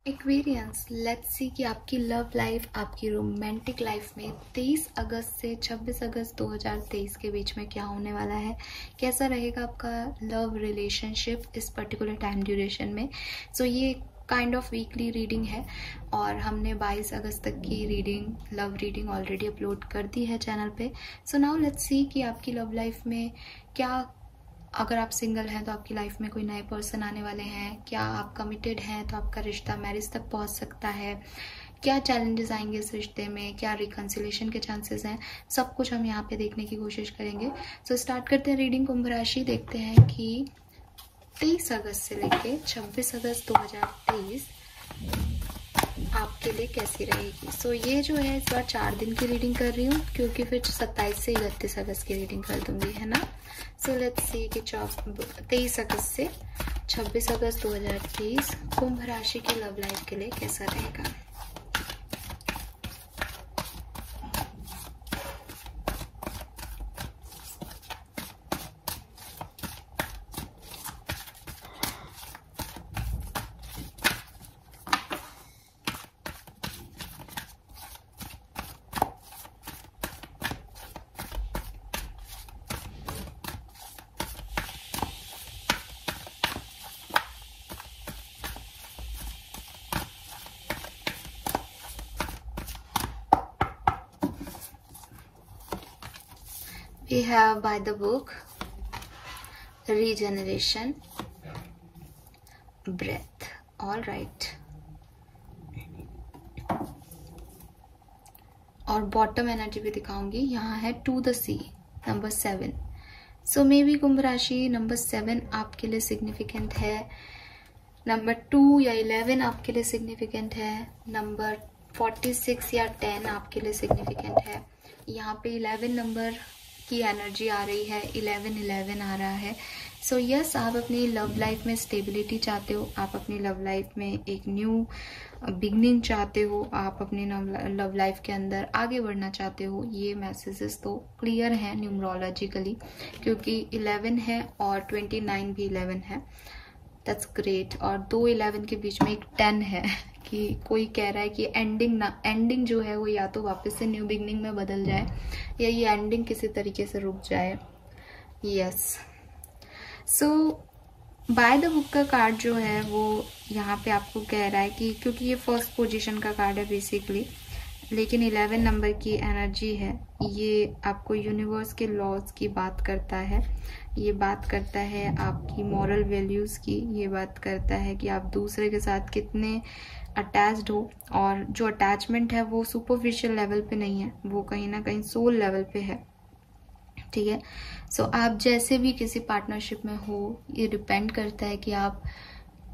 Aquarians, let's see कि आपकी love life, आपकी रोमांटिक लाइफ में 23 अगस्त से 26 अगस्त 2023 के बीच में क्या होने वाला है, कैसा रहेगा आपका लव रिलेशनशिप इस पर्टिकुलर टाइम ड्यूरेशन में। सो ये काइंड ऑफ वीकली रीडिंग है और हमने 22 अगस्त तक की reading, love reading already upload कर दी है चैनल पे। सो नाउ लेट्स सी कि आपकी लव लाइफ में क्या, अगर आप सिंगल हैं तो आपकी लाइफ में कोई नए पर्सन आने वाले हैं, क्या आप कमिटेड हैं तो आपका रिश्ता मैरिज तक पहुंच सकता है, क्या चैलेंजेस आएंगे इस रिश्ते में, क्या रिकंसिलेशन के चांसेस हैं, सब कुछ हम यहाँ पे देखने की कोशिश करेंगे। सो स्टार्ट करते हैं रीडिंग। कुंभ राशि, देखते हैं कि 23 अगस्त से लेके 26 अगस्त 2023 आपके लिए कैसी रहेगी। सो ये जो है इस बार 4 दिन की रीडिंग कर रही हूँ क्योंकि फिर 27 से 31 अगस्त की रीडिंग कर दूंगी, है ना। सो लेट्स सी कि 23 अगस्त से 26 अगस्त 2023 कुंभ राशि की लव लाइफ के लिए कैसा रहेगा। We have by the book regeneration, breath. All right. और बॉटम एनर्जी भी दिखाऊंगी। यहाँ है to the sea, number 7। So maybe कुंभ राशि नंबर 7 आपके लिए सिग्निफिकेंट है, नंबर 2 या 11 आपके लिए सिग्निफिकेंट है, नंबर 46 या 10 आपके लिए सिग्निफिकेंट है। यहाँ पे 11 नंबर की एनर्जी आ रही है, 11 आ रहा है। सो यस, आप अपनी लव लाइफ में स्टेबिलिटी चाहते हो, आप अपनी लव लाइफ में एक न्यू बिगनिंग चाहते हो, आप अपनी लव लाइफ के अंदर आगे बढ़ना चाहते हो। ये मैसेजेस तो क्लियर हैं न्यूमरोलॉजिकली क्योंकि 11 है और 29 भी 11 है। That's great. और 2 11 के बीच में एक 10 है कि कोई कह रहा है कि एंडिंग जो है वो या तो वापस से न्यू बिगनिंग में बदल जाए या ये एंडिंग किसी तरीके से रुक जाए। Yes. So by the book का कार्ड जो है वो यहाँ पे आपको कह रहा है कि क्योंकि ये फर्स्ट पोजीशन का कार्ड है बेसिकली, लेकिन 11 नंबर की एनर्जी है, ये आपको यूनिवर्स के लॉज की बात करता है, ये बात करता है आपकी मॉरल वैल्यूज की, ये बात करता है कि आप दूसरे के साथ कितने अटैच्ड हो, और जो अटैचमेंट है वो सुपरफिशियल लेवल पे नहीं है, वो कहीं ना कहीं सोल लेवल पे है। ठीक है। सो आप जैसे भी किसी पार्टनरशिप में हो, ये डिपेंड करता है कि आप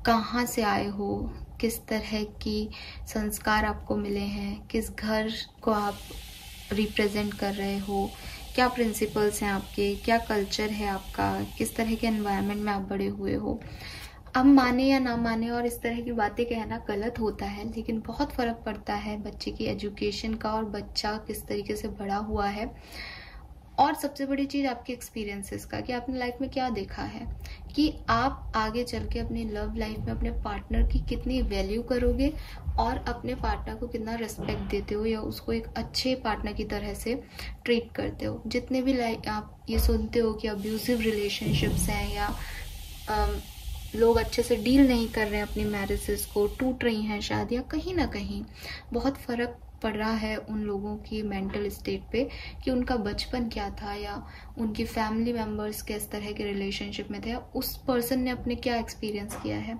कहाँ से आए हो, किस तरह की संस्कार आपको मिले हैं, किस घर को आप रिप्रेजेंट कर रहे हो, क्या प्रिंसिपल्स हैं आपके, क्या कल्चर है आपका, किस तरह के एनवायरनमेंट में आप बड़े हुए हो। अब माने या ना माने और इस तरह की बातें कहना गलत होता है, लेकिन बहुत फर्क पड़ता है बच्चे की एजुकेशन का और बच्चा किस तरीके से बड़ा हुआ है, और सबसे बड़ी चीज आपके एक्सपीरियंसेस का कि आपने लाइफ में क्या देखा है, कि आप आगे चल के अपनी लव लाइफ में अपने पार्टनर की कितनी वैल्यू करोगे और अपने पार्टनर को कितना रिस्पेक्ट देते हो या उसको एक अच्छे पार्टनर की तरह से ट्रीट करते हो। जितने भी आप ये सुनते हो कि अब्यूसिव रिलेशनशिप्स हैं या लोग अच्छे से डील नहीं कर रहे हैं अपनी मैरिजेस को, टूट रही हैं शादियां, कहीं ना कहीं बहुत फर्क पड़ रहा है उन लोगों की मेंटल स्टेट पे कि उनका बचपन क्या था या उनकी फैमिली मेंबर्स किस तरह के रिलेशनशिप में थे, उस पर्सन ने अपने क्या एक्सपीरियंस किया है।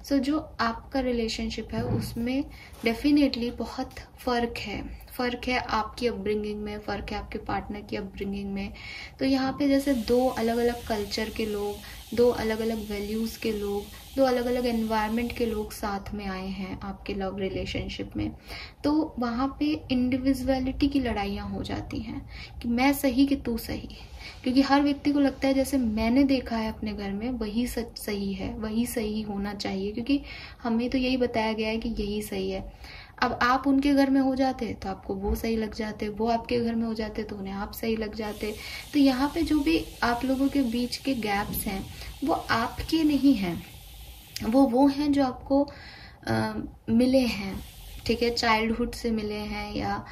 सो जो आपका रिलेशनशिप है उसमें डेफिनेटली बहुत फ़र्क है आपकी अपब्रिंगिंग में, फ़र्क है आपके पार्टनर की अपब्रिंगिंग में। तो यहाँ पे जैसे 2 अलग अलग कल्चर के लोग, 2 अलग अलग वैल्यूज़ के लोग, 2 अलग अलग एनवायरनमेंट के लोग साथ में आए हैं आपके लव रिलेशनशिप में, तो वहाँ पे इंडिविजुअलिटी की लड़ाइयाँ हो जाती हैं कि मैं सही कि तू सही, क्योंकि हर व्यक्ति को लगता है जैसे मैंने देखा है अपने घर में वही सच सही है, वही सही होना चाहिए, क्योंकि हमें तो यही बताया गया है कि यही सही है। अब आप उनके घर में हो जाते तो आपको वो सही लग जाते, वो आपके घर में हो जाते तो उन्हें आप सही लग जाते। तो यहाँ पे जो भी आप लोगों के बीच के गैप्स हैं वो आपके नहीं हैं, वो हैं जो आपको मिले हैं, ठीक है, चाइल्डहुड से मिले हैं या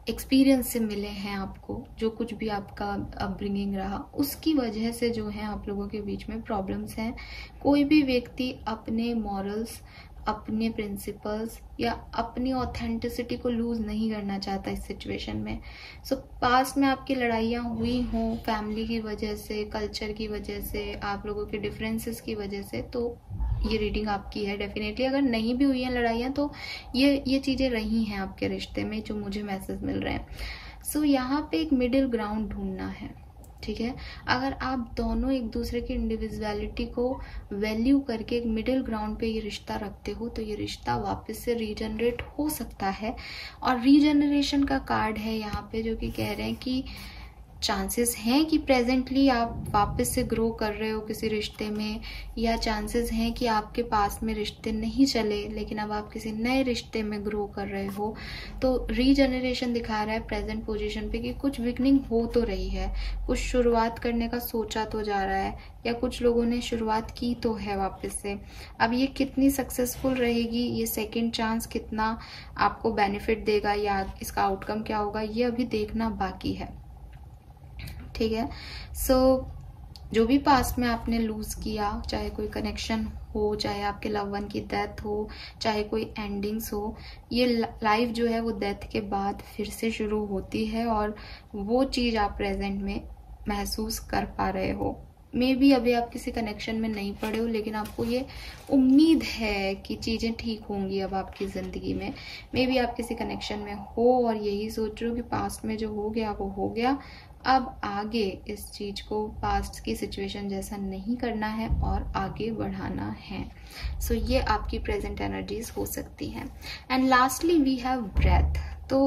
एक्सपीरियंस से मिले हैं आपको, जो कुछ भी आपका अपब्रिंगिंग रहा उसकी वजह से जो है आप लोगों के बीच में प्रॉब्लम्स हैं। कोई भी व्यक्ति अपने मॉरल्स, अपने प्रिंसिपल्स या अपनी ऑथेंटिसिटी को लूज नहीं करना चाहता इस सिचुएशन में। सो पास्ट में आपकी लड़ाइयाँ हुई हों फैमिली की वजह से, कल्चर की वजह से, आप लोगों के डिफरेंसेस की वजह से, तो ये रीडिंग आपकी है डेफिनेटली। अगर नहीं भी हुई हैं लड़ाइयाँ तो ये चीज़ें रही हैं आपके रिश्ते में जो मुझे मैसेज मिल रहे हैं। सो यहाँ पे एक मिडिल ग्राउंड ढूंढना है, ठीक है। अगर आप दोनों एक दूसरे की इंडिविजुअलिटी को वैल्यू करके एक मिडिल ग्राउंड पे ये रिश्ता रखते हो तो ये रिश्ता वापस से रीजनरेट हो सकता है। और रीजनरेशन का कार्ड है यहाँ पे जो कि कह रहे हैं कि चांसेस हैं कि प्रेजेंटली आप वापस से ग्रो कर रहे हो किसी रिश्ते में, या चांसेस हैं कि आपके पास में रिश्ते नहीं चले लेकिन अब आप किसी नए रिश्ते में ग्रो कर रहे हो। तो रीजनरेशन दिखा रहा है प्रेजेंट पोजीशन पे कि कुछ बिगनिंग हो तो रही है, कुछ शुरुआत करने का सोचा तो जा रहा है, या कुछ लोगों ने शुरुआत की तो है वापस से। अब ये कितनी सक्सेसफुल रहेगी, ये सेकेंड चांस कितना आपको बेनिफिट देगा या इसका आउटकम क्या होगा, ये अभी देखना बाकी है, ठीक है। सो जो भी पास्ट में आपने लूज किया, चाहे कोई कनेक्शन हो, चाहे आपके लव वन की डेथ हो, चाहे कोई एंडिंग्स हो, ये लाइफ जो है वो डेथ के बाद फिर से शुरू होती है और वो चीज आप प्रेजेंट में महसूस कर पा रहे हो। मे बी अभी आप किसी कनेक्शन में नहीं पड़े हो लेकिन आपको ये उम्मीद है कि चीज़ें ठीक होंगी अब आपकी ज़िंदगी में। मे बी आप किसी कनेक्शन में हो और यही सोच रहे हो कि पास्ट में जो हो गया वो हो गया, अब आगे इस चीज़ को पास्ट की सिचुएशन जैसा नहीं करना है और आगे बढ़ाना है। सो ये आपकी प्रेजेंट एनर्जीज हो सकती हैं। And lastly we have breath. तो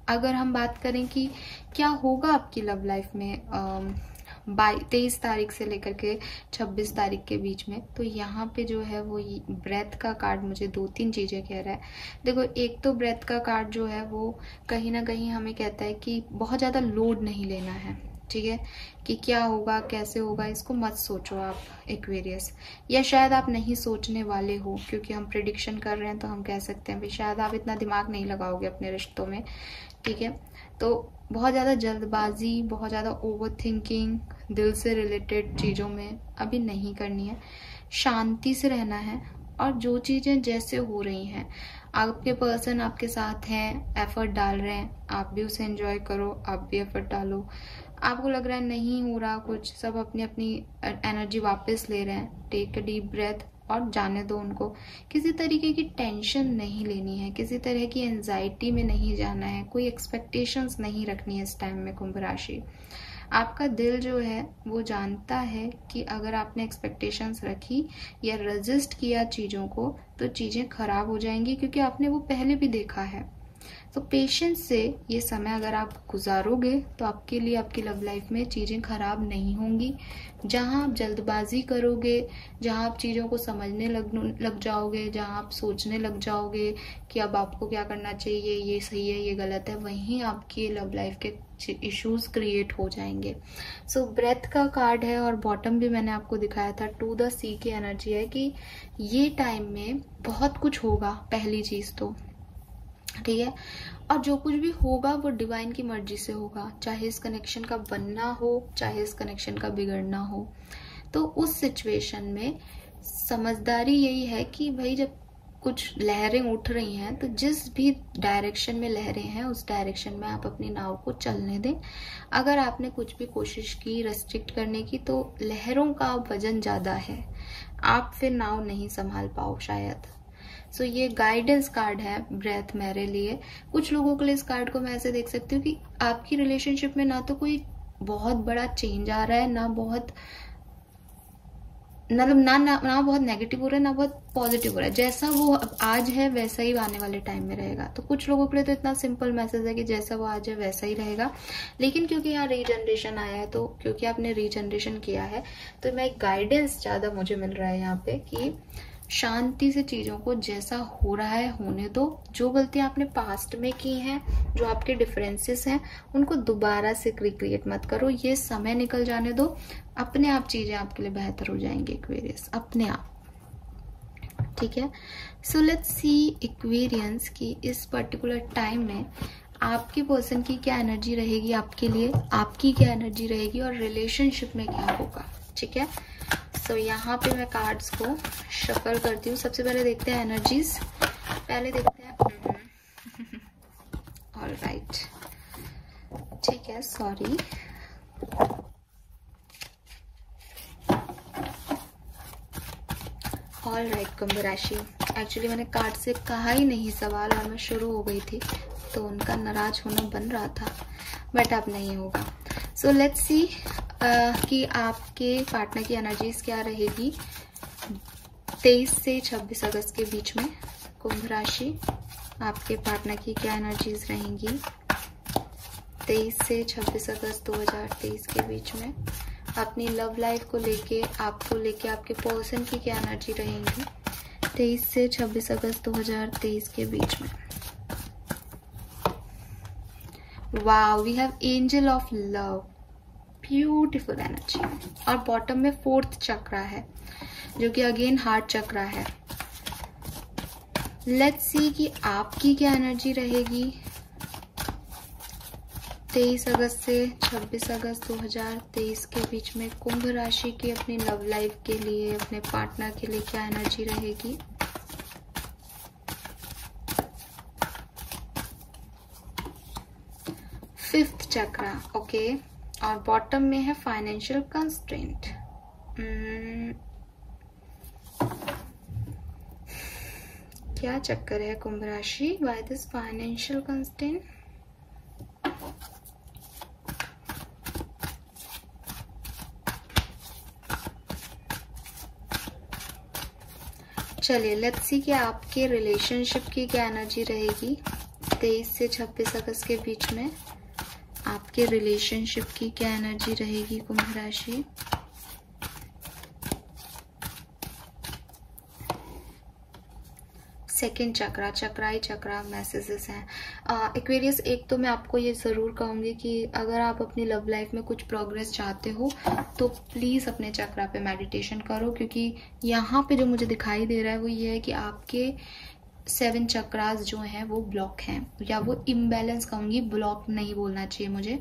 अगर हम बात करें कि क्या होगा आपकी लव लाइफ में 23 तारीख से लेकर के 26 तारीख के बीच में, तो यहाँ पे जो है वो ब्रेथ का कार्ड मुझे 2-3 चीज़ें कह रहा है। देखो, एक तो ब्रेथ का कार्ड जो है वो कहीं ना कहीं हमें कहता है कि बहुत ज़्यादा लोड नहीं लेना है, ठीक है, कि क्या होगा कैसे होगा इसको मत सोचो आप एक्वेरियस, या शायद आप नहीं सोचने वाले हो क्योंकि हम प्रेडिक्शन कर रहे हैं तो हम कह सकते हैं भाई शायद आप इतना दिमाग नहीं लगाओगे अपने रिश्तों में, ठीक है। तो बहुत ज़्यादा जल्दबाजी, बहुत ज़्यादा ओवर थिंकिंग दिल से रिलेटेड चीज़ों में अभी नहीं करनी है, शांति से रहना है और जो चीज़ें जैसे हो रही हैं, आपके पर्सन आपके साथ हैं, एफर्ट डाल रहे हैं, आप भी उसे एंजॉय करो, आप भी एफर्ट डालो। आपको लग रहा है नहीं हो रहा कुछ, सब अपनी अपनी एनर्जी वापस ले रहे हैं, टेक अ डीप ब्रेथ और जाने दो उनको। किसी तरीके की टेंशन नहीं लेनी है, किसी तरह की एंजाइटी में नहीं जाना है, कोई एक्सपेक्टेशंस नहीं रखनी है इस टाइम में कुंभ राशि। आपका दिल जो है वो जानता है कि अगर आपने एक्सपेक्टेशंस रखी या रजिस्ट किया चीज़ों को तो चीज़ें खराब हो जाएंगी, क्योंकि आपने वो पहले भी देखा है। तो पेशेंस से ये समय अगर आप गुजारोगे तो आपके लिए आपकी लव लाइफ में चीज़ें खराब नहीं होंगी। जहाँ आप जल्दबाजी करोगे, जहाँ आप चीज़ों को समझने लग जाओगे, जहाँ आप सोचने लग जाओगे कि अब आपको क्या करना चाहिए, ये सही है ये गलत है, वहीं आपकी लव लाइफ के इश्यूज क्रिएट हो जाएंगे। सो ब्रेथ का कार्ड है और बॉटम भी मैंने आपको दिखाया था, टू द सी की एनर्जी है कि ये टाइम में बहुत कुछ होगा, पहली चीज़ तो, ठीक है। और जो कुछ भी होगा वो डिवाइन की मर्जी से होगा, चाहे इस कनेक्शन का बनना हो चाहे इस कनेक्शन का बिगड़ना हो। तो उस सिचुएशन में समझदारी यही है कि भाई जब कुछ लहरें उठ रही हैं तो जिस भी डायरेक्शन में लहरें हैं उस डायरेक्शन में आप अपनी नाव को चलने दें। अगर आपने कुछ भी कोशिश की रेस्ट्रिक्ट करने की तो लहरों का वजन ज़्यादा है, आप फिर नाव नहीं संभाल पाओ शायद। सो ये गाइडेंस कार्ड है ब्रेथ मेरे लिए। कुछ लोगों के लिए इस कार्ड को मैं ऐसे देख सकती हूँ कि आपकी रिलेशनशिप में ना तो कोई बहुत बड़ा चेंज आ रहा है, ना बहुत ना बहुत नेगेटिव हो रहा है, ना बहुत पॉजिटिव हो रहा है, जैसा वो आज है वैसा ही आने वाले टाइम में रहेगा। तो कुछ लोगों के लिए तो इतना सिंपल मैसेज है कि जैसा वो आज है वैसा ही रहेगा। लेकिन क्योंकि यहाँ रीजनरेशन आया है, तो क्योंकि आपने रीजनरेशन किया है तो मैं गाइडेंस ज्यादा मुझे मिल रहा है यहाँ पे कि शांति से चीज़ों को जैसा हो रहा है होने दो। जो गलतियां आपने पास्ट में की हैं, जो आपके डिफरेंसेस हैं, उनको दोबारा से रिक्रिएट मत करो, ये समय निकल जाने दो, अपने आप चीज़ें आपके लिए बेहतर हो जाएंगी एक्वेरियस, अपने आप। ठीक है। सो लेट्स सी एक्वेरियंस की इस पर्टिकुलर टाइम में आपके पर्सन की क्या एनर्जी रहेगी आपके लिए, आपकी क्या एनर्जी रहेगी और रिलेशनशिप में क्या होगा। ठीक है। सो यहाँ पे मैं कार्ड्स को शफल करती हूँ। सबसे पहले देखते हैं एनर्जीज, पहले देखते हैं। ऑलराइट, ठीक है, सॉरी। ऑलराइट कुंभ राशि, एक्चुअली मैंने कार्ड से कहा ही नहीं सवाल और मैं शुरू हो गई थी, तो उनका नाराज होना बन रहा था, बट अब नहीं होगा। सो लेट्स सी कि आपके पार्टनर की एनर्जीज क्या रहेगी 23 से 26 अगस्त के बीच में। कुंभ राशि, आपके पार्टनर की क्या एनर्जीज रहेंगी 23 से 26 अगस्त 2023 के बीच में। अपनी लव लाइफ को लेके, आपको लेके आपके पर्सन की क्या एनर्जी रहेंगी 23 से 26 अगस्त 2023 के बीच में। Wow, we have angel of love, beautiful energy. और बॉटम में 4th चक्रा है जो कि अगेन हार्ट चक्रा है। लेट्स सी कि आपकी क्या एनर्जी रहेगी 23 अगस्त से 26 अगस्त 2023 के बीच में। कुंभ राशि की अपनी लव लाइफ के लिए, अपने पार्टनर के लिए क्या एनर्जी रहेगी। फिफ्थ चक्रा, ओके। और बॉटम में है फाइनेंशियल कंस्ट्रेंट। क्या चक्कर है कुंभ राशि, व्हाई दिस फाइनेंशियल कंस्ट्रेंट। चलिए लेट्स सी कि आपके रिलेशनशिप की क्या एनर्जी रहेगी 23 से 26 अगस्त के बीच में। आपके रिलेशनशिप की क्या एनर्जी रहेगी कुंभ राशि। सेकेंड चक्रा, चक्राई चक्रा मैसेजेस हैं। एक्वेरियस, एक तो मैं आपको ये ज़रूर कहूँगी कि अगर आप अपनी लव लाइफ में कुछ प्रोग्रेस चाहते हो तो प्लीज़ अपने चक्रा पे मेडिटेशन करो, क्योंकि यहाँ पे जो मुझे दिखाई दे रहा है वो ये है कि आपके 7 चक्रास जो हैं वो ब्लॉक हैं, या वो इम्बैलेंस कहूँगी, ब्लॉक नहीं बोलना चाहिए मुझे,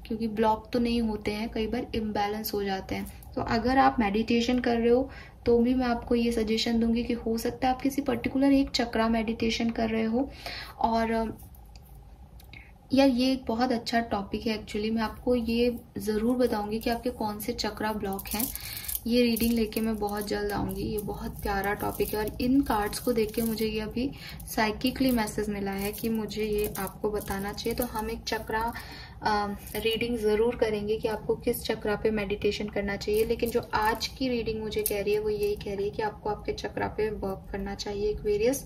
क्योंकि ब्लॉक तो नहीं होते हैं, कई बार इम्बैलेंस हो जाते हैं। तो अगर आप मेडिटेशन कर रहे हो तो भी मैं आपको ये सजेशन दूंगी कि हो सकता है आप किसी पर्टिकुलर एक चक्रा मेडिटेशन कर रहे हो। और यार ये एक बहुत अच्छा टॉपिक है एक्चुअली, मैं आपको ये ज़रूर बताऊंगी कि आपके कौन से चक्रा ब्लॉक हैं। ये रीडिंग लेके मैं बहुत जल्द आऊंगी, ये बहुत प्यारा टॉपिक है। और इन कार्ड्स को देख के मुझे ये अभी साइकिकली मैसेज मिला है कि मुझे ये आपको बताना चाहिए। तो हम एक चक्रा रीडिंग ज़रूर करेंगे कि आपको किस चक्रा पे मेडिटेशन करना चाहिए, लेकिन जो आज की रीडिंग मुझे कह रही है वो यही कह रही है कि आपको आपके चक्रा पे वर्क करना चाहिए एक्वेरियस।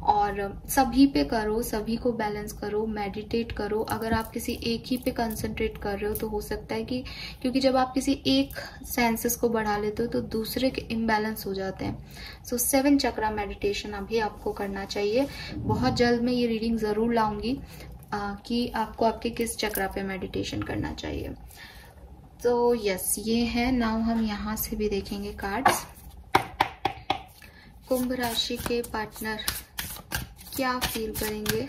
और सभी पे करो, सभी को बैलेंस करो, मेडिटेट करो। अगर आप किसी एक ही पे कंसंट्रेट कर रहे हो तो हो सकता है कि, क्योंकि जब आप किसी एक सेंसेस को बढ़ा लेते हो तो दूसरे के इम्बैलेंस हो जाते हैं। सो 7 चक्रा मेडिटेशन अभी आपको करना चाहिए। बहुत जल्द मैं ये रीडिंग ज़रूर लाऊंगी कि आपको आपके किस चक्रा पे मेडिटेशन करना चाहिए। तो यस, ये है। नाउ हम यहाँ से भी देखेंगे कार्ड्स। कुंभ राशि के पार्टनर क्या फील करेंगे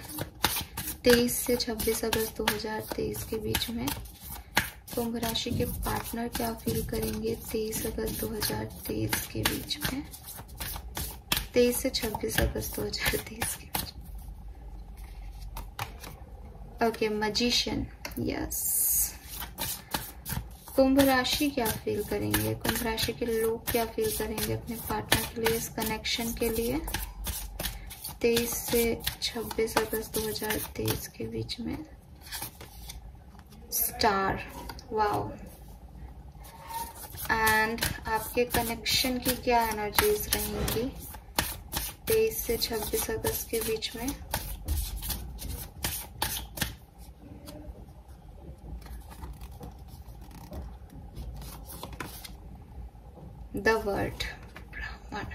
23 से 26 अगस्त 2023 के बीच में। कुंभ राशि के पार्टनर क्या फील करेंगे 23 अगस्त 2023 के बीच में। 23 से 26 अगस्त 2023 के बीच। Okay, magician, yes. कुंभ राशि क्या फील करेंगे, कुंभ राशि के लोग क्या फील करेंगे अपने पार्टनर के लिए, इस कनेक्शन के लिए 23 से 26 अगस्त 2023 के बीच में। Star, wow. एंड आपके कनेक्शन की क्या एनर्जीज रहेंगी 23 से 26 अगस्त के बीच में। द वर्ड, ब्राह्मण।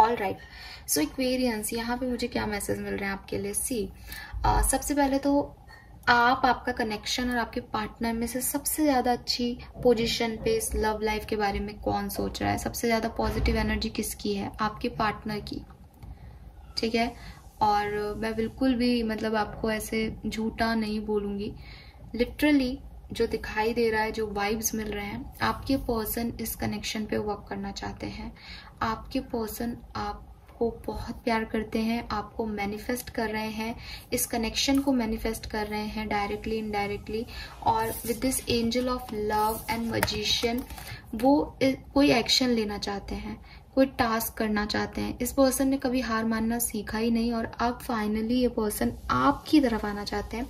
ऑल राइट, सो एक्वेरियंस, यहाँ पे मुझे क्या मैसेज मिल रहे हैं आपके लिए? सी, सबसे पहले तो आपका कनेक्शन और आपके पार्टनर में से सबसे ज़्यादा अच्छी पोजीशन पे इस लव लाइफ के बारे में कौन सोच रहा है? सबसे ज़्यादा पॉजिटिव एनर्जी किसकी है? आपके पार्टनर की, ठीक है। और मैं बिल्कुल भी मतलब आपको ऐसे झूठा नहीं बोलूँगी, लिटरली जो दिखाई दे रहा है, जो वाइब्स मिल रहे हैं, आपके पर्सन इस कनेक्शन पे वर्क करना चाहते हैं। आपके पर्सन आपको बहुत प्यार करते हैं, आपको मैनिफेस्ट कर रहे हैं, इस कनेक्शन को मैनिफेस्ट कर रहे हैं डायरेक्टली इनडायरेक्टली। और with this angel of love and magician वो कोई एक्शन लेना चाहते हैं, कोई टास्क करना चाहते हैं। इस पर्सन ने कभी हार मानना सीखा ही नहीं और अब फाइनली ये पर्सन आपकी तरफ आना चाहते हैं।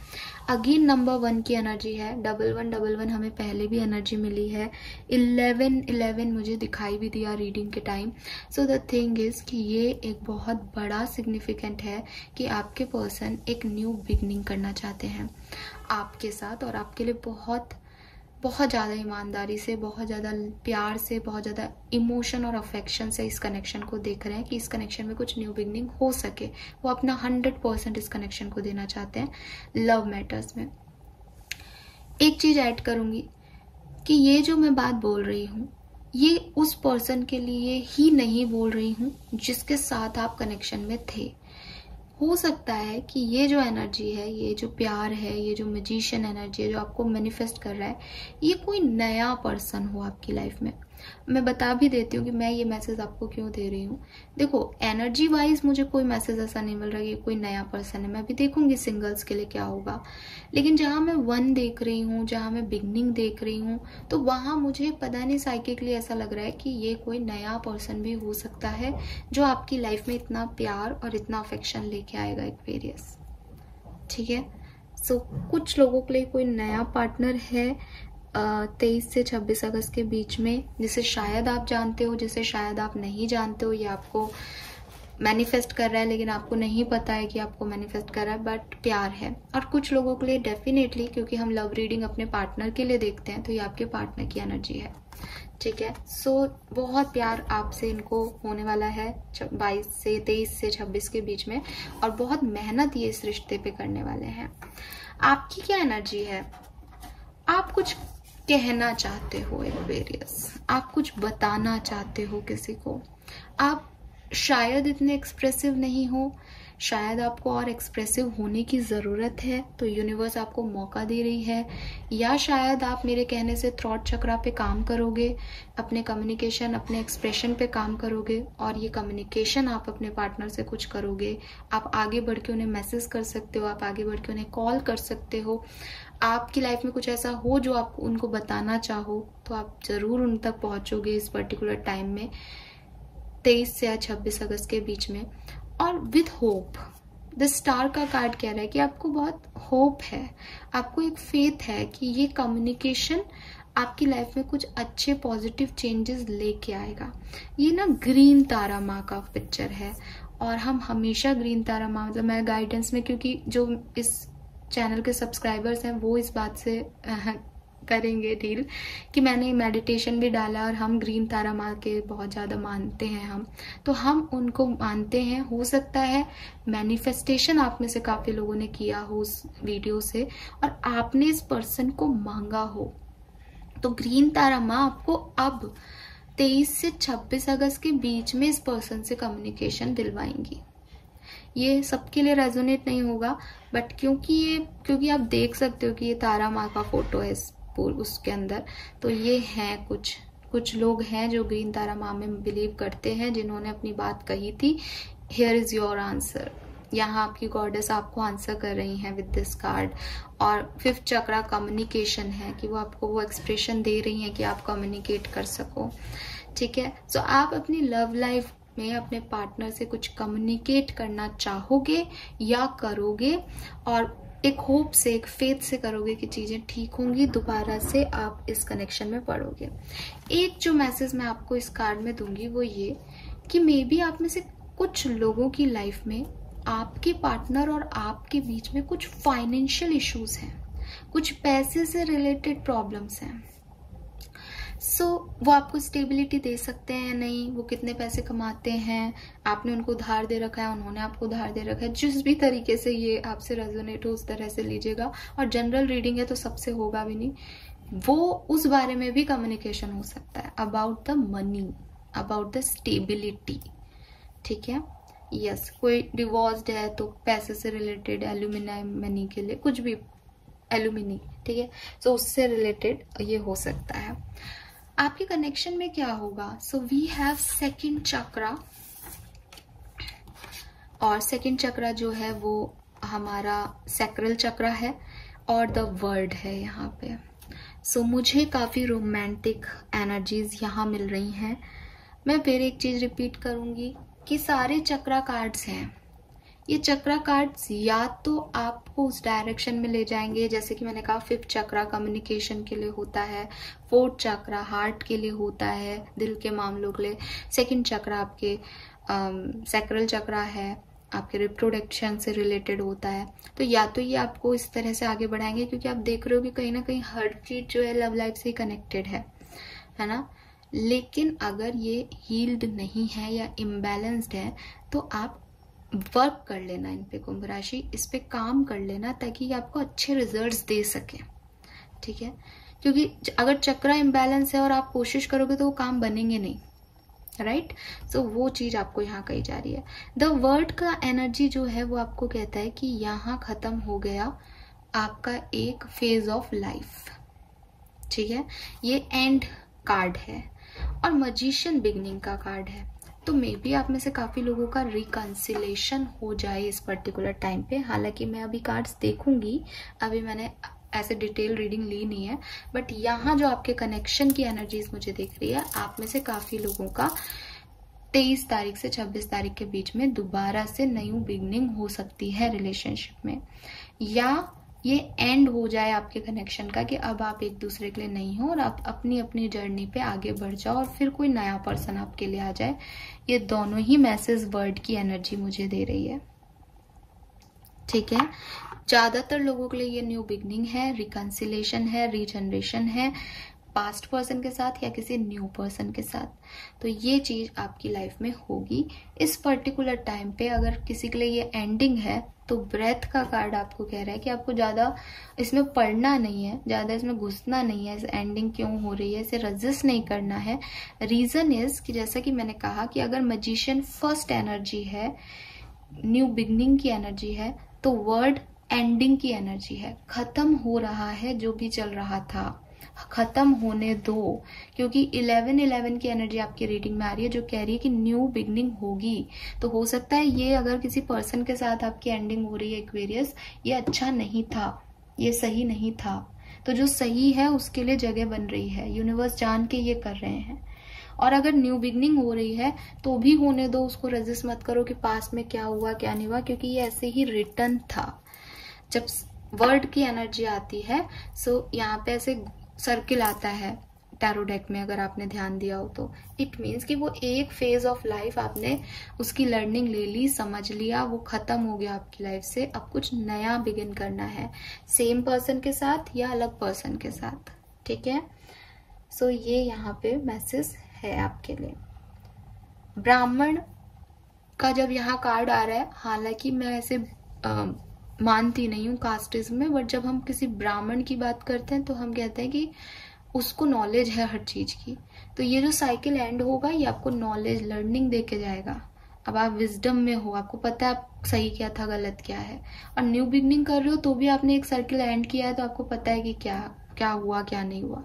अगेन नंबर 1 की एनर्जी है, 1111 हमें पहले भी एनर्जी मिली है, 1111 मुझे दिखाई भी दिया रीडिंग के time. So the thing is कि ये एक बहुत बड़ा सिग्निफिकेंट है कि आपके पर्सन एक न्यू बिगनिंग करना चाहते हैं आपके साथ, और आपके लिए बहुत ज़्यादा ईमानदारी से, बहुत ज़्यादा प्यार से, बहुत ज़्यादा इमोशन और अफेक्शन से इस कनेक्शन को देख रहे हैं कि इस कनेक्शन में कुछ न्यू बिगनिंग हो सके। वो अपना 100% इस कनेक्शन को देना चाहते हैं लव मैटर्स में। एक चीज़ ऐड करूँगी कि ये जो मैं बात बोल रही हूँ, ये उस पर्सन के लिए ही नहीं बोल रही हूँ जिसके साथ आप कनेक्शन में थे। हो सकता है कि ये जो एनर्जी है, ये जो प्यार है, ये जो मैजिशियन एनर्जी है जो आपको मैनिफेस्ट कर रहा है, ये कोई नया पर्सन हो आपकी लाइफ में। मैं बता भी देती हूँ कि मैं ये मैसेज आपको क्यों दे रही हूँ। देखो, एनर्जी वाइज मुझे कोई मैसेज ऐसा नहीं मिल रहा कि कोई नया पर्सन है। मैं भी देखूंगी सिंगल्स के लिए क्या होगा, लेकिन जहाँ मैं 1 देख रही हूँ, जहाँ मैं बिगनिंग देख रही हूँ, तो वहाँ मुझे पता नहीं साइकिकली ऐसा लग रहा है कि ये कोई नया पर्सन भी हो सकता है जो आपकी लाइफ में इतना प्यार और इतना अफेक्शन लेके आएगा, एक्वेरियस, ठीक है। सो कुछ लोगों के लिए कोई नया पार्टनर है 23 से 26 अगस्त के बीच में, जिसे शायद आप जानते हो, जिसे शायद आप नहीं जानते हो। ये आपको मैनिफेस्ट कर रहा है लेकिन आपको नहीं पता है कि आपको मैनिफेस्ट कर रहा है, बट प्यार है। और कुछ लोगों के लिए डेफिनेटली, क्योंकि हम लव रीडिंग अपने पार्टनर के लिए देखते हैं, तो ये आपके पार्टनर की एनर्जी है, ठीक है। सो बहुत प्यार आपसे इनको होने वाला है 23 से 26 के बीच में, और बहुत मेहनत ये इस रिश्ते पे करने वाले हैं। आपकी क्या एनर्जी है? आप कुछ कहना चाहते हो एक्वेरियस, आप कुछ बताना चाहते हो किसी को। आप शायद इतने एक्सप्रेसिव नहीं हो, शायद आपको और एक्सप्रेसिव होने की ज़रूरत है, तो यूनिवर्स आपको मौका दे रही है। या शायद आप मेरे कहने से थ्रॉट चक्रा पे काम करोगे, अपने कम्युनिकेशन, अपने एक्सप्रेशन पे काम करोगे, और ये कम्युनिकेशन आप अपने पार्टनर से कुछ करोगे। आप आगे बढ़ के उन्हें मैसेज कर सकते हो, आप आगे बढ़ के उन्हें कॉल कर सकते हो। आपकी लाइफ में कुछ ऐसा हो जो आप उनको बताना चाहो, तो आप ज़रूर उन तक पहुँचोगे इस पर्टिकुलर टाइम में, 23 से 26 अगस्त के बीच में। और विथ होप, द स्टार का कार्ड कह रहा है कि आपको बहुत होप है, आपको एक फेथ है कि ये कम्युनिकेशन आपकी लाइफ में कुछ अच्छे पॉजिटिव चेंजेस लेके आएगा। ये ना ग्रीन तारा माँ का पिक्चर है, और हम हमेशा ग्रीन तारा माँ, मतलब मैं गाइडेंस में, क्योंकि जो इस चैनल के सब्सक्राइबर्स हैं वो इस बात से करेंगे डील कि मैंने मेडिटेशन भी डाला, और हम ग्रीन तारा माँ के बहुत ज़्यादा मानते हैं हम, तो हम उनको मानते हैं। हो सकता है मैनिफेस्टेशन आप में से काफ़ी लोगों ने किया हो उस वीडियो से, और आपने इस पर्सन को मांगा हो, तो ग्रीन तारा माँ आपको अब 23 से 26 अगस्त के बीच में इस पर्सन से कम्युनिकेशन दिलवाएंगी। ये सबके लिए रेजोनेट नहीं होगा, बट क्योंकि आप देख सकते हो कि ये तारा माँ का फोटो है उसके अंदर, तो ये हैं कुछ लोग हैं जो ग्रीन तारा माँ में बिलीव करते हैं, जिन्होंने अपनी बात कही थी। हियर इज योर आंसर, यहाँ आपकी गॉडेस आपको आंसर कर रही हैं विद दिस कार्ड। और 5th चक्रा कम्युनिकेशन है कि वो आपको वो एक्सप्रेशन दे रही हैं कि आप कम्युनिकेट कर सको, ठीक है। सो आप अपनी लव लाइफ में अपने पार्टनर से कुछ कम्युनिकेट करना चाहोगे या करोगे, और एक होप से, एक फेथ से करोगे कि चीज़ें ठीक होंगी, दोबारा से आप इस कनेक्शन में पड़ोगे। एक जो मैसेज मैं आपको इस कार्ड में दूंगी वो ये कि मे बी आप में से कुछ लोगों की लाइफ में आपके पार्टनर और आपके बीच में कुछ फाइनेंशियल इश्यूज हैं, कुछ पैसे से रिलेटेड प्रॉब्लम्स हैं। सो वो आपको स्टेबिलिटी दे सकते हैं या नहीं, वो कितने पैसे कमाते हैं, आपने उनको उधार दे रखा है, उन्होंने आपको उधार दे रखा है, जिस भी तरीके से ये आपसे रेजोनेट हो उस तरह से लीजिएगा। और जनरल रीडिंग है तो सबसे होगा भी नहीं, वो उस बारे में भी कम्युनिकेशन हो सकता है about the money, about the stability. ठीक है, यस, कोई डिवोर्स्ड है तो पैसे से रिलेटेड, एल्यूमिनी मनी के लिए कुछ भी, एल्यूमिनी, ठीक है, सो उससे रिलेटेड ये हो सकता है। आपके कनेक्शन में क्या होगा? सो वी हैव सेकंड चक्रा, और सेकंड चक्रा जो है वो हमारा सैक्रल चक्रा है और द वर्ड है यहाँ पे। सो मुझे काफी रोमांटिक एनर्जीज यहाँ मिल रही हैं। मैं फिर एक चीज रिपीट करूंगी कि सारे चक्रा कार्ड्स हैं, ये चक्रा कार्ड्स या तो आपको उस डायरेक्शन में ले जाएंगे, जैसे कि मैंने कहा फिफ्थ चक्रा कम्युनिकेशन के लिए होता है, फोर्थ चक्रा हार्ट के लिए होता है, दिल के मामलों के लिए, सेकंड चक्रा आपके सैक्रल चक्रा है, आपके रिप्रोडक्शन से रिलेटेड होता है। तो या तो ये आपको इस तरह से आगे बढ़ाएंगे, क्योंकि आप देख रहे हो कि कहीं ना कहीं हर चीज जो है लव लाइफ से ही कनेक्टेड है ना। लेकिन अगर ये हील्ड नहीं है या इम्बैलेंस्ड है तो आप वर्क कर लेना इन पे कुंभ राशि, इस पे काम कर लेना ताकि ये आपको अच्छे रिजल्ट्स दे सके। ठीक है, क्योंकि अगर चक्रा इम्बैलेंस है और आप कोशिश करोगे तो वो काम बनेंगे नहीं, राइट। सो वो चीज आपको यहाँ कही जा रही है। द वर्ड का एनर्जी जो है वो आपको कहता है कि यहाँ खत्म हो गया आपका एक फेज ऑफ लाइफ। ठीक है, ये एंड कार्ड है और मजिशियन बिगनिंग का कार्ड है। तो मे बी आप में से काफी लोगों का रिकंसिलेशन हो जाए इस पर्टिकुलर टाइम पे। हालांकि मैं अभी कार्ड्स देखूंगी, अभी मैंने ऐसे डिटेल रीडिंग ली नहीं है, बट यहाँ जो आपके कनेक्शन की एनर्जीज मुझे दिख रही है, आप में से काफी लोगों का 23 तारीख से 26 तारीख के बीच में दोबारा से न्यू बिगनिंग हो सकती है रिलेशनशिप में, या ये एंड हो जाए आपके कनेक्शन का कि अब आप एक दूसरे के लिए नहीं हो और आप अपनी अपनी जर्नी पे आगे बढ़ जाओ और फिर कोई नया पर्सन आपके लिए आ जाए। ये दोनों ही मैसेज वर्ड की एनर्जी मुझे दे रही है। ठीक है, ज्यादातर लोगों के लिए ये न्यू बिगनिंग है, रिकंसिलेशन है, रीजनरेशन है, पास्ट पर्सन के साथ या किसी न्यू पर्सन के साथ। तो ये चीज आपकी लाइफ में होगी इस पर्टिकुलर टाइम पे। अगर किसी के लिए ये एंडिंग है तो ब्रेथ का कार्ड आपको कह रहा है कि आपको ज्यादा इसमें पढ़ना नहीं है, ज्यादा इसमें घुसना नहीं है, इस एंडिंग क्यों हो रही है इसे रजिस्ट नहीं करना है। रीजन इज कि जैसा कि मैंने कहा कि अगर मैजिशियन फर्स्ट एनर्जी है, न्यू बिगनिंग की एनर्जी है, तो वर्ड एंडिंग की एनर्जी है, खत्म हो रहा है जो भी चल रहा था, खत्म होने दो। क्योंकि 11-11 की एनर्जी आपकी रीडिंग में आ रही है जो कह रही है कि न्यू बिगनिंग होगी। तो हो सकता है ये अगर किसी पर्सन के साथ आपकी एंडिंग हो रही है एक्वेरियस, ये अच्छा नहीं था, ये सही नहीं था, तो जो सही है उसके लिए जगह बन रही है, यूनिवर्स जान के ये कर रहे हैं। और अगर न्यू बिगनिंग हो रही है तो भी होने दो, उसको रेजिस्ट मत करो कि पास्ट में क्या हुआ क्या नहीं हुआ, क्योंकि ये ऐसे ही रिटर्न था। जब वर्ड की एनर्जी आती है सो यहाँ पे ऐसे सर्किल आता है टैरो डेक में, अगर आपने ध्यान दिया हो तो इट मीन्स कि वो एक फेज ऑफ लाइफ आपने उसकी लर्निंग ले ली, समझ लिया, वो खत्म हो गया आपकी लाइफ से, अब कुछ नया बिगिन करना है, सेम पर्सन के साथ या अलग पर्सन के साथ। ठीक है, सो ये यहाँ पे मैसेज है आपके लिए। ब्राह्मण का जब यहाँ कार्ड आ रहा है, हालांकि मैं ऐसे मानती नहीं हूँ कास्टिज्म में, बट जब हम किसी ब्राह्मण की बात करते हैं तो हम कहते हैं कि उसको नॉलेज है हर चीज की। तो ये जो साइकिल एंड होगा ये आपको नॉलेज लर्निंग दे के जाएगा। अब आप विजडम में हो, आपको पता है आप सही क्या था गलत क्या है, और न्यू बिगनिंग कर रहे हो तो भी आपने एक सर्किल एंड किया है, तो आपको पता है कि क्या क्या हुआ क्या नहीं हुआ।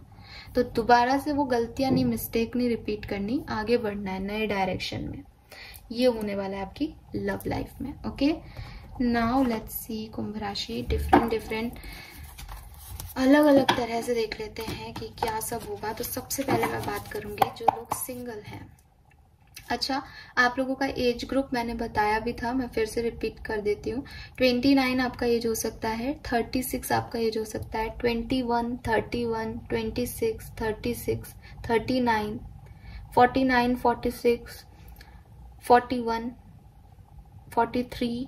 तो दोबारा से वो गलतियां नहीं, मिस्टेक नहीं रिपीट करनी, आगे बढ़ना है नए डायरेक्शन में। ये होने वाला है आपकी लव लाइफ में। ओके, नाउ लेट्स सी कुंभ राशि, डिफरेंट अलग अलग तरह से देख लेते हैं कि क्या सब होगा। तो सबसे पहले मैं बात करूंगी जो लोग सिंगल हैं। अच्छा, आप लोगों का एज ग्रुप मैंने बताया भी था, मैं फिर से रिपीट कर देती हूँ। 29 आपका एज हो सकता है, 36 आपका एज हो सकता है, 21, 31, 26, 36, 39, 49, 46, 41, 43,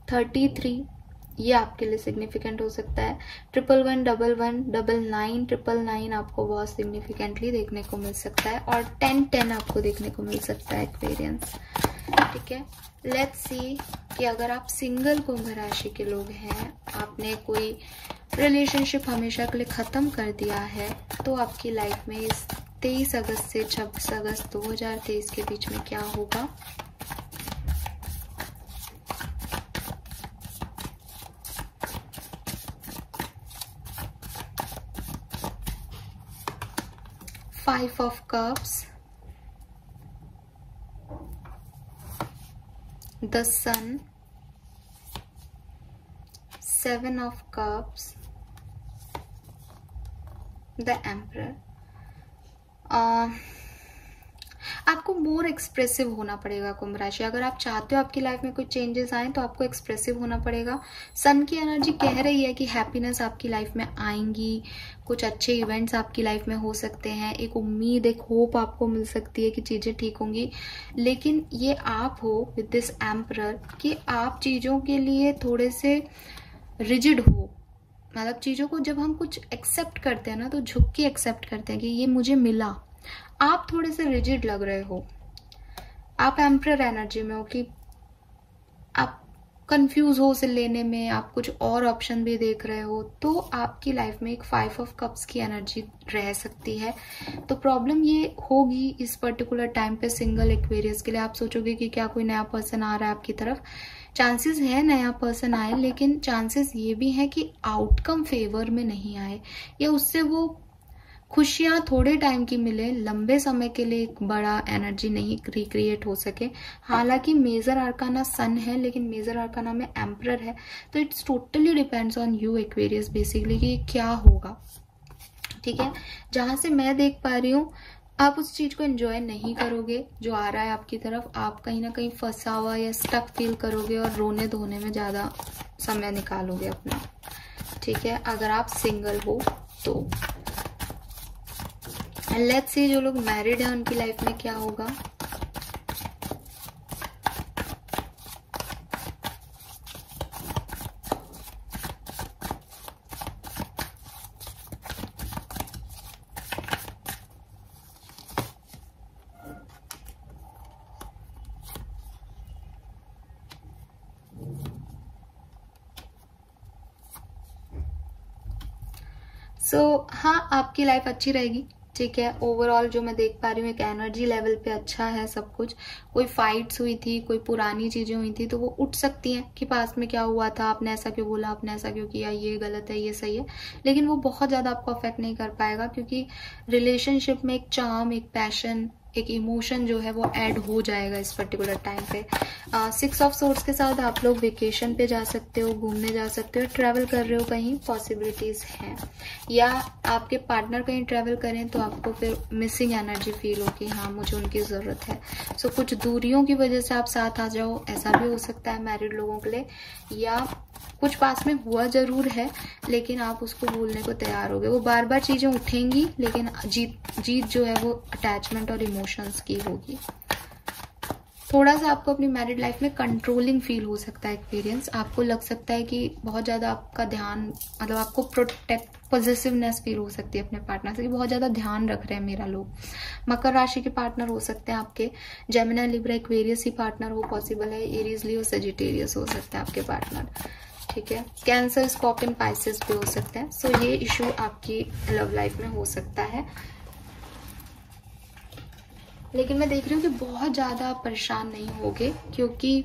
33, ये आपके लिए सिग्निफिकेंट हो सकता है। 1111, 11, 99, 999 आपको बहुत सिग्निफिकेंटली देखने को मिल सकता है, और 1010 आपको देखने को मिल सकता है एक्वेरियंस। ठीक है, लेट्स सी कि अगर आप सिंगल कुंभ राशि के लोग हैं, आपने कोई रिलेशनशिप हमेशा के लिए ख़त्म कर दिया है, तो आपकी लाइफ में इस 23 अगस्त से 26 अगस्त 2023 के बीच में क्या होगा। Five of Cups, the Sun, Seven of Cups, the Emperor। आपको मोर एक्सप्रेसिव होना पड़ेगा कुंभ राशि। अगर आप चाहते हो आपकी लाइफ में कोई चेंजेस आए तो आपको एक्सप्रेसिव होना पड़ेगा। सन की एनर्जी कह रही है कि हैप्पीनेस आपकी लाइफ में आएंगी, कुछ अच्छे इवेंट्स आपकी लाइफ में हो सकते हैं, एक उम्मीद, एक होप आपको मिल सकती है कि चीज़ें ठीक होंगी। लेकिन ये आप हो विद दिस एम्परर कि आप चीज़ों के लिए थोड़े से रिजिड हो। मतलब चीज़ों को जब हम कुछ एक्सेप्ट करते हैं ना, तो झुक के एक्सेप्ट करते हैं कि ये मुझे मिला। आप थोड़े से रिजिड लग रहे हो, आप एम्परर एनर्जी में हो कि आप कंफ्यूज हो उसे लेने में, आप कुछ और ऑप्शन भी देख रहे हो, तो आपकी लाइफ में एक 5 ऑफ कप्स की एनर्जी रह सकती है। तो प्रॉब्लम ये होगी इस पर्टिकुलर टाइम पे सिंगल एक्वेरियस के लिए। आप सोचोगे कि क्या कोई नया पर्सन आ रहा है आपकी तरफ। चांसेस है नया पर्सन आए, लेकिन चांसेस ये भी है कि आउटकम फेवर में नहीं आए, या उससे वो खुशियां थोड़े टाइम की मिले, लंबे समय के लिए एक बड़ा एनर्जी नहीं रिक्रिएट हो सके। हालांकि मेजर आर्काना सन है, लेकिन मेजर आर्काना में एम्परर है, तो it's totally depends on you Aquarius basically कि क्या होगा। ठीक है, जहां से मैं देख पा रही हूँ आप उस चीज को एंजॉय नहीं करोगे जो आ रहा है आपकी तरफ। आप कहीं ना कहीं फंसा हुआ या स्टक फील करोगे और रोने धोने में ज्यादा समय निकालोगे अपना। ठीक है, अगर आप सिंगल हो तो। एंड लेट्स सी जो लोग मैरिड हैं उनकी लाइफ में क्या होगा। हाँ, आपकी लाइफ अच्छी रहेगी। ठीक है, ओवरऑल जो मैं देख पा रही हूँ एक एनर्जी लेवल पे अच्छा है सब कुछ। कोई फाइट्स हुई थी, कोई पुरानी चीजें हुई थी, तो वो उठ सकती हैं कि पास में क्या हुआ था, आपने ऐसा क्यों बोला, आपने ऐसा क्यों किया, ये गलत है, ये सही है। लेकिन वो बहुत ज्यादा आपको अफेक्ट नहीं कर पाएगा, क्योंकि रिलेशनशिप में एक चार्म, एक पैशन, एक इमोशन जो है वो ऐड हो जाएगा इस पर्टिकुलर टाइम पे। 6 ऑफ सोर्ड्स के साथ आप लोग वेकेशन पे जा सकते हो, घूमने जा सकते हो, ट्रैवल कर रहे हो कहीं, पॉसिबिलिटीज हैं। या आपके पार्टनर कहीं ट्रैवल करें तो आपको फिर मिसिंग एनर्जी फील हो कि हाँ मुझे उनकी ज़रूरत है। सो कुछ दूरियों की वजह से आप साथ आ जाओ, ऐसा भी हो सकता है मैरिड लोगों के लिए। या कुछ पास में हुआ जरूर है, लेकिन आप उसको भूलने को तैयार हो गए। वो बार बार चीज़ें उठेंगी, लेकिन जीत जो है वो अटैचमेंट और इमोशंस की होगी। थोड़ा सा आपको अपनी मैरिड लाइफ में कंट्रोलिंग फील हो सकता है एक्सपीरियंस। आपको लग सकता है कि बहुत ज़्यादा आपका ध्यान, मतलब आपको प्रोटेक्ट पॉजिटिवनेस फील हो सकती है अपने पार्टनर से कि बहुत ज़्यादा ध्यान रख रहे हैं मेरा लोग। मकर राशि के पार्टनर हो सकते हैं आपके, जेमिनी, लिब्रा, एक्वेरियस ही पार्टनर हो पॉसिबल है, एरीज, लियो, सजिटेरियस हो सकता है आपके पार्टनर। ठीक है, कैंसर, स्कॉर्पियन, पाइसेस भी हो सकते हैं। सो ये इशू आपकी लव लाइफ में हो सकता है। लेकिन मैं देख रही हूँ कि बहुत ज़्यादा परेशान नहीं होगे, क्योंकि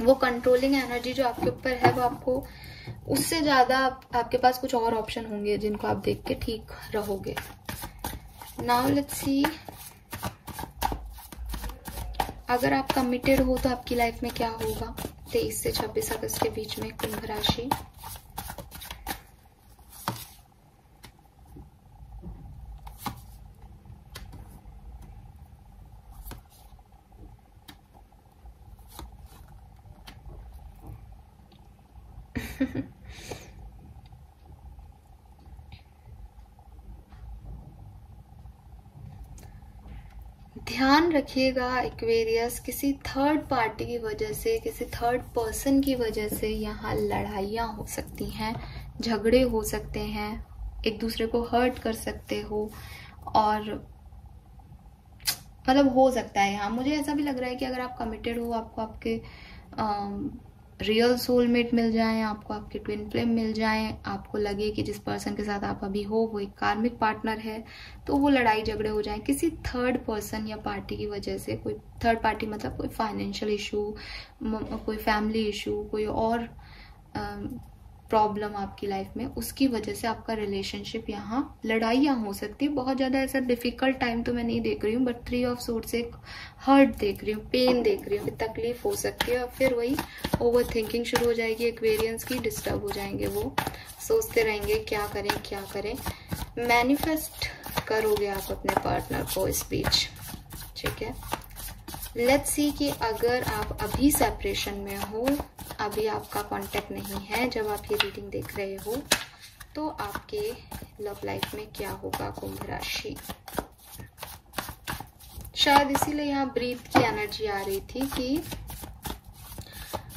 वो कंट्रोलिंग एनर्जी जो आपके ऊपर है वो आपको उससे ज़्यादा आपके पास कुछ और ऑप्शन होंगे जिनको आप देख के ठीक रहोगे। नाउ लेट्स सी, अगर आप कमिटेड हो तो आपकी लाइफ में क्या होगा 23 से 26 अगस्त के बीच में कुंभ राशि। ध्यान ध्यान रखिएगा एक्वेरियस, किसी थर्ड पार्टी की वजह से, किसी थर्ड पर्सन की वजह से यहाँ लड़ाइयाँ हो सकती हैं, झगड़े हो सकते हैं, एक दूसरे को हर्ट कर सकते हो, और मतलब हो सकता है यहाँ। मुझे ऐसा भी लग रहा है कि अगर आप कमिटेड हो, आपको आपके रियल सोलमेट मिल जाएं, आपको आपके ट्विन फ्लेम मिल जाएं, आपको लगे कि जिस पर्सन के साथ आप अभी हो वो एक कार्मिक पार्टनर है, तो वो लड़ाई झगड़े हो जाएं किसी थर्ड पर्सन या पार्टी की वजह से। कोई थर्ड पार्टी मतलब कोई फाइनेंशियल इशू, कोई फैमिली इशू, कोई और प्रॉब्लम आपकी लाइफ में, उसकी वजह से आपका रिलेशनशिप यहाँ लड़ाइयाँ हो सकती है। बहुत ज़्यादा ऐसा डिफिकल्ट टाइम तो मैं नहीं देख रही हूँ, बट 3 ऑफ सोर्ड्स एक हर्ट देख रही हूँ, पेन देख रही हूँ, तकलीफ हो सकती है। और फिर वही ओवर थिंकिंग शुरू हो जाएगी एक्वेरियंस की, डिस्टर्ब हो जाएंगे, वो सोचते रहेंगे क्या करें क्या करें। मैनिफेस्ट करोगे आप अपने पार्टनर को इस बीच, ठीक है। लेट्स सी कि अगर आप अभी सेपरेशन में हो, अभी आपका कांटेक्ट नहीं है जब आप ये रीडिंग देख रहे हो, तो आपके लव लाइफ में क्या होगा कुंभ राशि। शायद इसीलिए यहाँ ब्रीथ की एनर्जी आ रही थी कि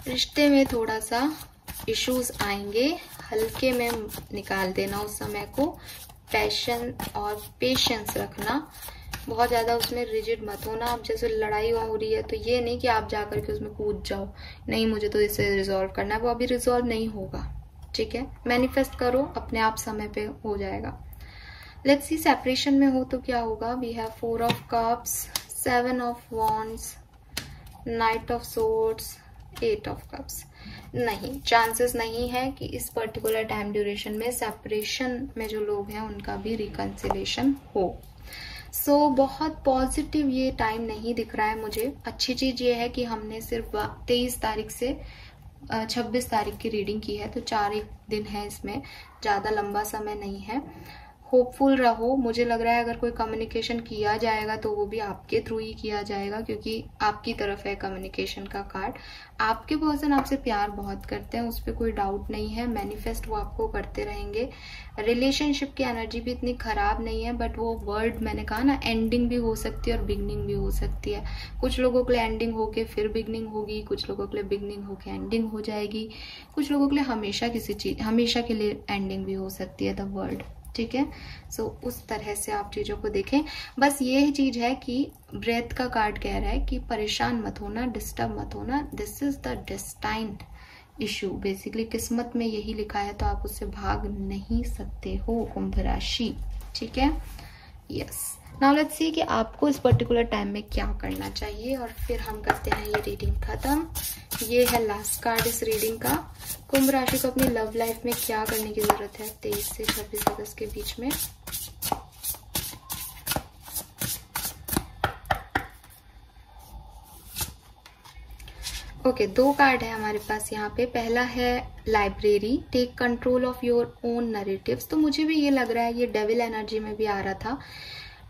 रिश्ते में थोड़ा सा इश्यूज आएंगे, हल्के में निकाल देना उस समय को, पैशन और पेशेंस रखना, बहुत ज्यादा उसमें रिजिड मत होना। अब जैसे लड़ाई हो रही है तो ये नहीं कि आप जाकर के उसमें कूद जाओ, नहीं मुझे तो इसे रिजॉल्व करना है, वो अभी रिजॉल्व नहीं होगा, ठीक है। मैनिफेस्ट करो, अपने आप समय पे हो जाएगा। लेट्स सी सेपरेशन में हो तो क्या होगा। We have 4 of cups, 7 of wands, knight of swords, 8 of cups. नहीं, चांसेस नहीं है कि इस पर्टिकुलर टाइम ड्यूरेशन में सेपरेशन में जो लोग हैं उनका भी रिकंसिलेशन हो। सो बहुत पॉजिटिव ये टाइम नहीं दिख रहा है मुझे। अच्छी चीज ये है कि हमने सिर्फ 23 तारीख से 26 तारीख की रीडिंग की है, तो 4 दिन है इसमें, ज्यादा लंबा समय नहीं है। होपफुल रहो। मुझे लग रहा है अगर कोई कम्युनिकेशन किया जाएगा तो वो भी आपके थ्रू ही किया जाएगा, क्योंकि आपकी तरफ है कम्युनिकेशन का कार्ड। आपके पर्सन आपसे प्यार बहुत करते हैं, उस पर कोई डाउट नहीं है। मैनिफेस्ट वो आपको करते रहेंगे। रिलेशनशिप की एनर्जी भी इतनी खराब नहीं है, बट वो वर्ड मैंने कहा ना, एंडिंग भी हो सकती है और बिगनिंग भी हो सकती है। कुछ लोगों के लिए एंडिंग होके फिर बिगनिंग होगी, कुछ लोगों के लिए बिगनिंग होके एंडिंग हो जाएगी, कुछ लोगों के लिए हमेशा के लिए एंडिंग भी हो सकती है द वर्ल्ड, ठीक है। सो उस तरह से आप चीजों को देखें। बस ये चीज है कि ब्रेथ का कार्ड कह रहा है कि परेशान मत होना, डिस्टर्ब मत होना। This is the destined issue, basically किस्मत में यही लिखा है, तो आप उससे भाग नहीं सकते हो कुंभ राशि, ठीक है। यस, नाउ लेट्स सी कि आपको इस पर्टिकुलर टाइम में क्या करना चाहिए, और फिर हम करते हैं ये रीडिंग खत्म। ये है लास्ट कार्ड इस रीडिंग का। कुंभ राशि को अपनी लव लाइफ में क्या करने की जरूरत है 23 से 26 अगस्त के बीच में। ओके, 2 कार्ड है हमारे पास यहाँ पे। पहला है library, take control of your own narratives. तो मुझे भी ये लग रहा है, ये डेविल एनर्जी में भी आ रहा था।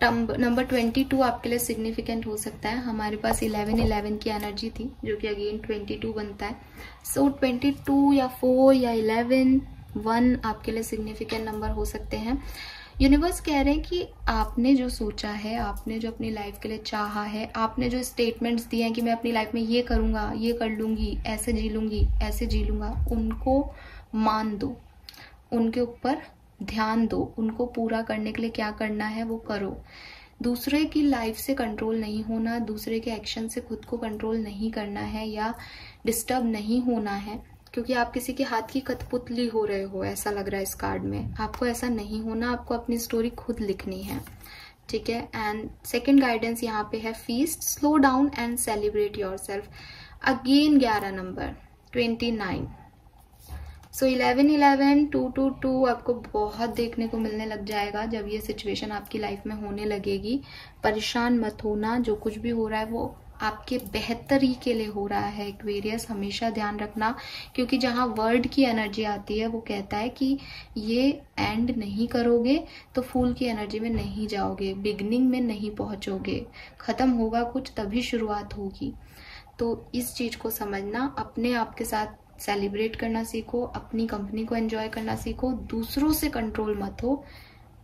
नंबर 22 आपके लिए सिग्निफिकेंट हो सकता है। हमारे पास 11 की एनर्जी थी, जो कि अगेन 22 बनता है। सो 22 या 4 या 11, 1 आपके लिए सिग्निफिकेंट नंबर हो सकते हैं। यूनिवर्स कह रहे हैं कि आपने जो सोचा है, आपने जो अपनी लाइफ के लिए चाहा है, आपने जो स्टेटमेंट्स दिए हैं कि मैं अपनी लाइफ में ये करूंगा, ये कर लूंगी, ऐसे जी लूंगी, ऐसे जी लूंगा, उनको मान दो, उनके ऊपर ध्यान दो, उनको पूरा करने के लिए क्या करना है वो करो। दूसरे की लाइफ से कंट्रोल नहीं होना, दूसरे के एक्शन से खुद को कंट्रोल नहीं करना है या डिस्टर्ब नहीं होना है, क्योंकि आप किसी के हाथ की कठपुतली हो रहे हो, ऐसा लग रहा है इस कार्ड में। आपको ऐसा नहीं होना, आपको अपनी स्टोरी खुद लिखनी है, ठीक है। एंड सेकंड गाइडेंस यहाँ पे है feast, slow down and celebrate yourself. Again 11 number 29। सो 11, 2 आपको बहुत देखने को मिलने लग जाएगा जब ये सिचुएशन आपकी लाइफ में होने लगेगी। परेशान मत होना, जो कुछ भी हो रहा है वो आपके बेहतरी के लिए हो रहा है एक्वेरियस, हमेशा ध्यान रखना। क्योंकि जहां वर्ड की एनर्जी आती है वो कहता है कि ये एंड नहीं करोगे तो फूल की एनर्जी में नहीं जाओगे, बिगनिंग में नहीं पहुंचोगे, खत्म होगा कुछ तभी शुरुआत होगी। तो इस चीज को समझना, अपने आप के साथ सेलिब्रेट करना सीखो, अपनी कंपनी को एंजॉय करना सीखो, दूसरों से कंट्रोल मत हो,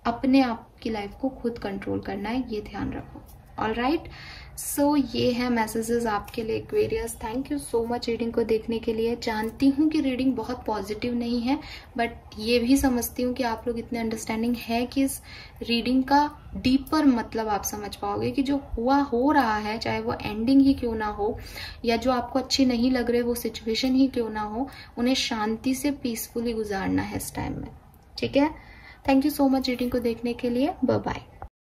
अपने आप की लाइफ को खुद कंट्रोल करना है, ये ध्यान रखो। ऑलराइट, सो ये है मैसेजेस आपके लिए Aquarius. Thank you so much reading को देखने के लिए। जानती हूँ कि रीडिंग बहुत पॉजिटिव नहीं है, बट ये भी समझती हूँ कि आप लोग इतने अंडरस्टैंडिंग है कि इस रीडिंग का डीपर मतलब आप समझ पाओगे कि जो हो रहा है, चाहे वो एंडिंग ही क्यों ना हो या जो आपको अच्छी नहीं लग रही वो सिचुएशन ही क्यों ना हो, उन्हें शांति से पीसफुली गुजारना है इस टाइम में। ठीक है, thank you so much reading को देखने के लिए। Bye bye.